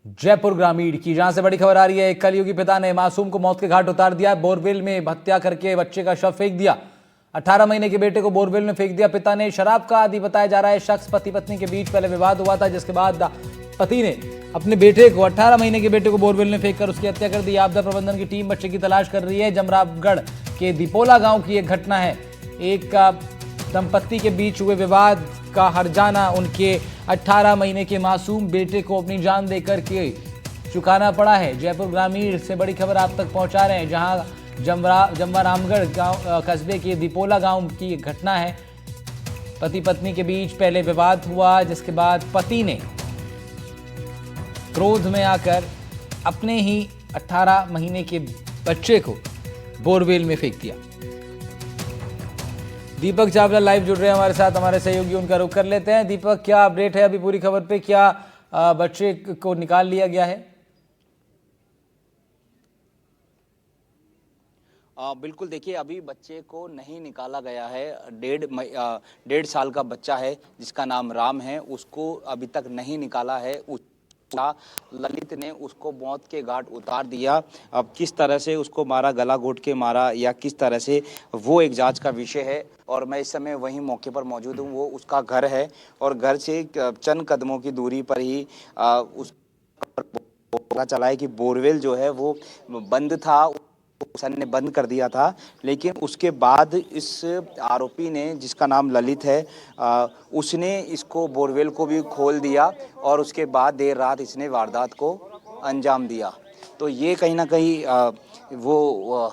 जयपुर ग्रामीण की, जहां से बड़ी खबर आ रही है। एक कलयुगी पिता ने मासूम को मौत के घाट उतार दिया। बोरवेल में हत्या करके बच्चे का शव फेंक दिया। 18 महीने के बेटे को बोरवेल में फेंक दिया पिता ने। शराब का आदी बताया जा रहा है शख्स। पति पत्नी के बीच पहले विवाद हुआ था, जिसके बाद पति ने अपने बेटे को 18 महीने के बेटे को बोरवेल में फेंक कर उसकी हत्या कर दी। आपदा प्रबंधन की टीम बच्चे की तलाश कर रही है। जमरावगढ़ के दीपोला गांव की एक घटना है। एक दंपत्ति के बीच हुए विवाद का हर्जाना उनके 18 महीने के मासूम बेटे को अपनी जान देकर के चुकाना पड़ा है। जयपुर ग्रामीण से बड़ी खबर आप तक पहुंचा रहे हैं, जहां जमरावगढ़ गांव कस्बे के दीपोला गांव की एक घटना है। पति पत्नी के बीच पहले विवाद हुआ, जिसके बाद पति ने क्रोध में आकर अपने ही 18 महीने के बच्चे को बोरवेल में फेंक दिया। दीपक चावला लाइव जुड़ रहे हैं हमारे साथ, हमारे सहयोगी, उनका रुख कर लेते हैं। दीपक, क्या अपडेट है अभी पूरी खबर पे? क्या बच्चे को निकाल लिया गया है? बिल्कुल, देखिए अभी बच्चे को नहीं निकाला गया है। 1.5 साल का बच्चा है जिसका नाम राम है, उसको अभी तक नहीं निकाला है। ललित ने उसको मौत के घाट उतार दिया। अब किस तरह से उसको मारा, गला घोट के मारा या किस तरह से, वो एक जांच का विषय है। और मैं इस समय वहीं मौके पर मौजूद हूँ। वो उसका घर है और घर से चंद कदमों की दूरी पर ही उस पता चला है कि बोरवेल जो है वो बंद था, सन ने बंद कर दिया था। लेकिन उसके बाद इस आरोपी ने, जिसका नाम ललित है, उसने इसको बोरवेल को भी खोल दिया और उसके बाद देर रात इसने वारदात को अंजाम दिया। तो ये कहीं ना कहीं वो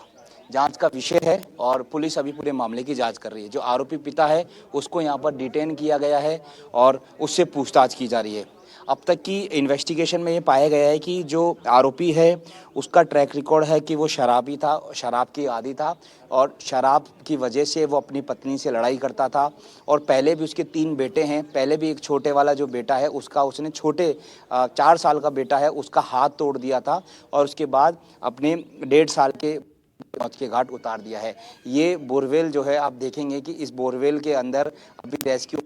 जांच का विषय है और पुलिस अभी पूरे मामले की जांच कर रही है। जो आरोपी पिता है उसको यहाँ पर डिटेन किया गया है और उससे पूछताछ की जा रही है। अब तक की इन्वेस्टिगेशन में ये पाया गया है कि जो आरोपी है उसका ट्रैक रिकॉर्ड है कि वो शराबी था, शराब की आदी था और शराब की वजह से वो अपनी पत्नी से लड़ाई करता था। और पहले भी उसके 3 बेटे हैं। पहले भी एक छोटे वाला जो बेटा है उसका, उसने छोटे 4 साल का बेटा है उसका हाथ तोड़ दिया था और उसके बाद अपने 1.5 साल के मौत के घाट उतार दिया है। ये बोरवेल जो है, आप देखेंगे कि इस बोरवेल के अंदर अभी रेस्क्यू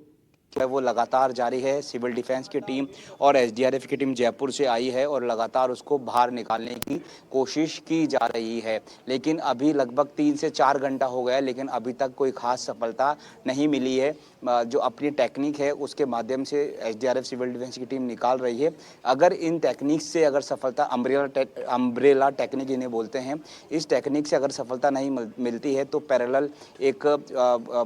है वो लगातार जारी है। सिविल डिफेंस की टीम और एसडीआरएफ की टीम जयपुर से आई है और लगातार उसको बाहर निकालने की कोशिश की जा रही है। लेकिन अभी लगभग 3 से 4 घंटा हो गया, लेकिन अभी तक कोई खास सफलता नहीं मिली है। जो अपनी टेक्निक है उसके माध्यम से एसडीआरएफ सिविल डिफेंस की टीम निकाल रही है। अगर इन टेक्निक से अगर सफलता, अम्ब्रेला टेक्निक इन्हें बोलते हैं, इस टेक्निक से अगर सफलता नहीं मिलती है तो पैरेलल एक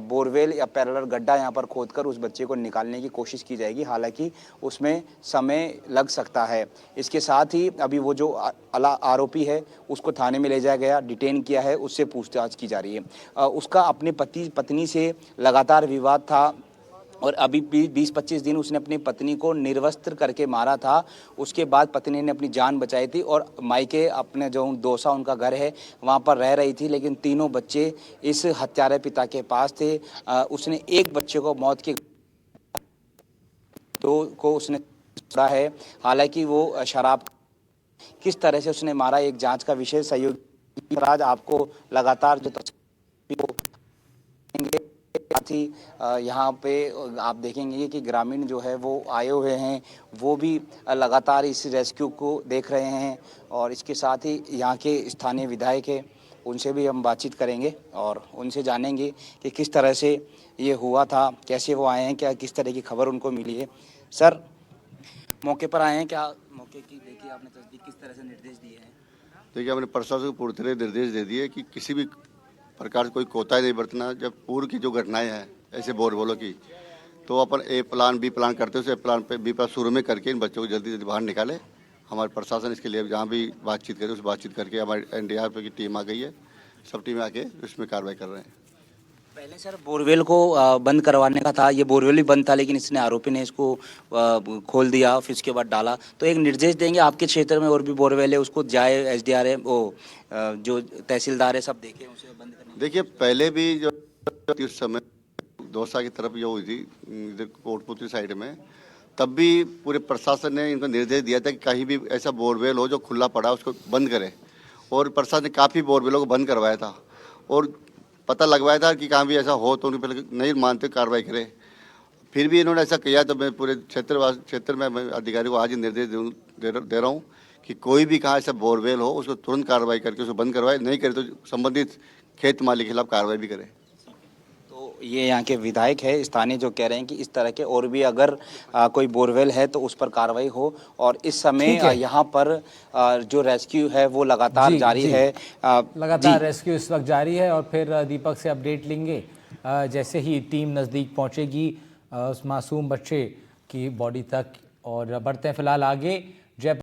बोरवेल या पैरेलल गड्ढा यहाँ पर खोदकर उस बच्चे को निकालने की कोशिश की जाएगी। हालांकि उसमें समय लग सकता है। इसके साथ ही अभी वो जो आरोपी है उसको थाने में ले जाया गया, डिटेन किया है, उससे पूछताछ की जा रही है। उसका अपने पत्नी से लगातार विवाद था और अभी 20-25 दिन उसने अपनी पत्नी को निर्वस्त्र करके मारा था। उसके बाद पत्नी ने अपनी जान बचाई थी और मायके, अपने जो दौसा उनका घर है, वहाँ पर रह रही थी। लेकिन तीनों बच्चे इस हत्यारे पिता के पास थे। उसने एक बच्चे को मौत के को उसने छोड़ा है। हालांकि वो शराब किस तरह से उसने मारा, एक जांच का विषय। सहयोगी राज आपको लगातार जो साथ ही यहाँ पे आप देखेंगे कि ग्रामीण जो है वो आए हुए हैं, वो भी लगातार इस रेस्क्यू को देख रहे हैं। और इसके साथ ही यहाँ के स्थानीय विधायक हैं, उनसे भी हम बातचीत करेंगे और उनसे जानेंगे कि किस तरह से ये हुआ था, कैसे वो आए हैं, क्या किस तरह की खबर उनको मिली है। सर, मौके पर आए हैं, क्या मौके की देखिए आपने तस्दीक, किस तरह से निर्देश दिए हैं? देखिए, हमने प्रशासन को पूरी तरह निर्देश दे दिए कि किसी भी प्रकार से कोई कोताही नहीं बरतना। जब पूर्व की जो घटनाएं हैं ऐसे बोरवेलों की, तो अपन ए प्लान बी प्लान करते हैं, उसे प्लान पे बी प्लान शुरू में करके इन बच्चों को जल्दी जल्दी बाहर निकाले। हमारे प्रशासन इसके लिए जहाँ भी बातचीत करे उस बातचीत करके हमारी एनडीआरएफ की टीम आ गई है, सब टीमें आके इसमें कार्रवाई कर रहे हैं। पहले सर बोरवेल को बंद करवाने का था, ये बोरवेल भी बंद था, लेकिन इसने आरोपी ने इसको खोल दिया, फिर उसके बाद डाला। तो एक निर्देश देंगे आपके क्षेत्र में और भी बोरवेल है उसको जाए एसडीआरएफ वो जो तहसीलदार है सब देखें उसे बंद करने। देखिए, पहले भी जो उस समय दौसा की तरफ जो हुई थी इधर कोटपुतली साइड में, तब भी पूरे प्रशासन ने इनको निर्देश दिया था कि कहीं भी ऐसा बोरवेल हो जो खुला पड़ा उसको बंद करें। और प्रशासन ने काफ़ी बोरवेलों को बंद करवाया था और पता लगवाया था कि कहाँ भी ऐसा हो तो उनके पहले नहीं मानते कार्रवाई करें। फिर भी इन्होंने ऐसा किया, तो मैं पूरे क्षेत्र में मैं अधिकारी को आज ही निर्देश दे रहा हूँ कि कोई भी कहाँ ऐसा बोरवेल हो उसको तुरंत कार्रवाई करके उसको बंद करवाए, नहीं करे तो संबंधित खेत मालिक के खिलाफ कार्रवाई भी करें। तो ये यहाँ के विधायक है स्थानीय जो कह रहे हैं कि इस तरह के और भी अगर कोई बोरवेल है तो उस पर कार्रवाई हो। और इस समय ठीक है। यहाँ पर जो रेस्क्यू है वो लगातार जी, जारी जी। है। लगातार रेस्क्यू इस वक्त जारी है और फिर दीपक से अपडेट लेंगे जैसे ही टीम नज़दीक पहुंचेगी उस मासूम बच्चे की बॉडी तक। और बढ़ते हैं फिलहाल आगे।